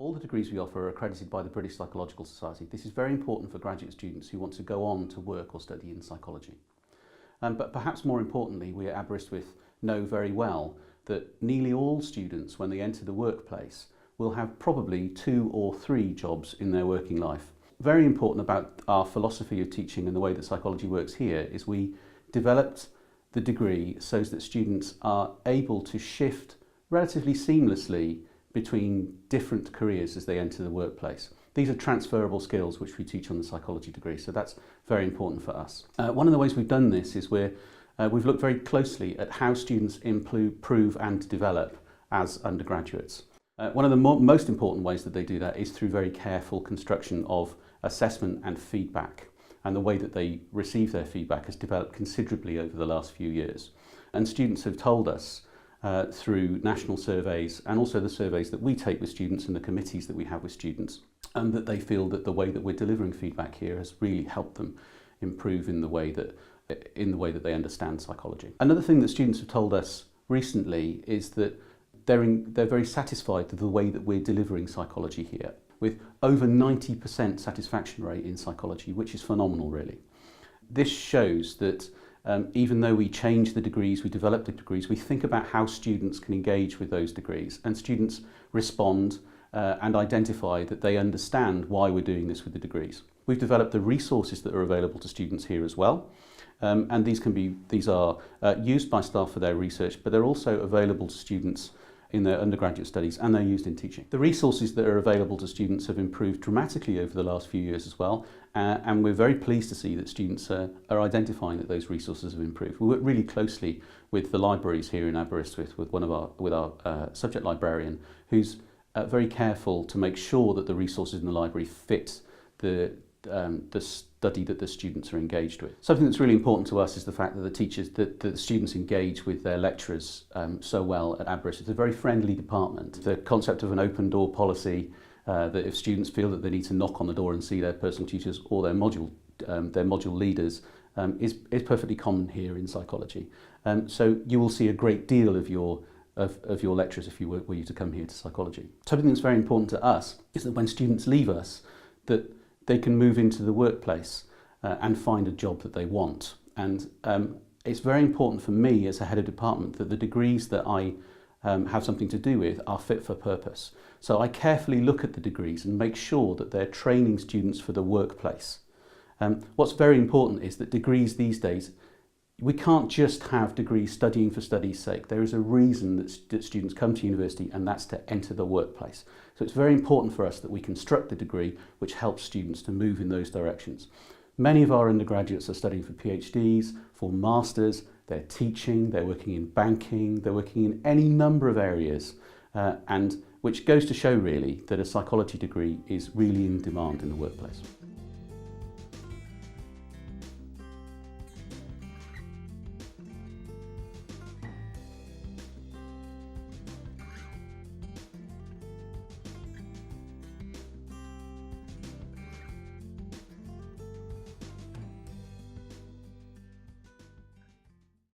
All the degrees we offer are accredited by the British Psychological Society. This is very important for graduate students who want to go on to work or study in psychology. But perhaps more importantly, we at Aberystwyth know very well that nearly all students, when they enter the workplace, will have probably 2 or 3 jobs in their working life. Very important about our philosophy of teaching and the way that psychology works here is we developed the degree so that students are able to shift relatively seamlessly between different careers as they enter the workplace. These are transferable skills which we teach on the psychology degree, so that's very important for us. One of the ways we've done this is we've looked very closely at how students improve and develop as undergraduates. One of the most important ways that they do that is through very careful construction of assessment and feedback. And the way that they receive their feedback has developed considerably over the last few years. And students have told us through national surveys and also the surveys that we take with students and the committees that we have with students, that they feel that the way that we're delivering feedback here has really helped them improve in the way that they understand psychology. Another thing that students have told us recently is that they're very satisfied with the way that we're delivering psychology here, with over 90% satisfaction rate in psychology, which is phenomenal really. This shows that even though we change the degrees, we develop the degrees, we think about how students can engage with those degrees, and students respond and identify that they understand why we're doing this with the degrees. We've developed the resources that are available to students here as well, and these are used by staff for their research, but they're also available to students in their undergraduate studies, and they're used in teaching. The resources that are available to students have improved dramatically over the last few years as well, and we're very pleased to see that students are identifying that those resources have improved. We work really closely with the libraries here in Aberystwyth with our subject librarian, who's very careful to make sure that the resources in the library fit the study that the students are engaged with. Something that's really important to us is the fact that the students engage with their lecturers so well at Aberystwyth. It's a very friendly department. The concept of an open door policy, that if students feel that they need to knock on the door and see their personal tutors or their module leaders, is perfectly common here in psychology. So you will see a great deal of your lecturers if you were to come here to psychology. Something that's very important to us is that when students leave us, that they can move into the workplace and find a job that they want. And it's very important for me as a head of department that the degrees that I have something to do with are fit for purpose. So I carefully look at the degrees and make sure that they're training students for the workplace. What's very important is that degrees these days, we can't just have degrees studying for study's sake. There is a reason that students come to university, and that's to enter the workplace. So it's very important for us that we construct a degree which helps students to move in those directions. Many of our undergraduates are studying for PhDs, for masters, they're teaching, they're working in banking, they're working in any number of areas, and which goes to show really that a psychology degree is really in demand in the workplace.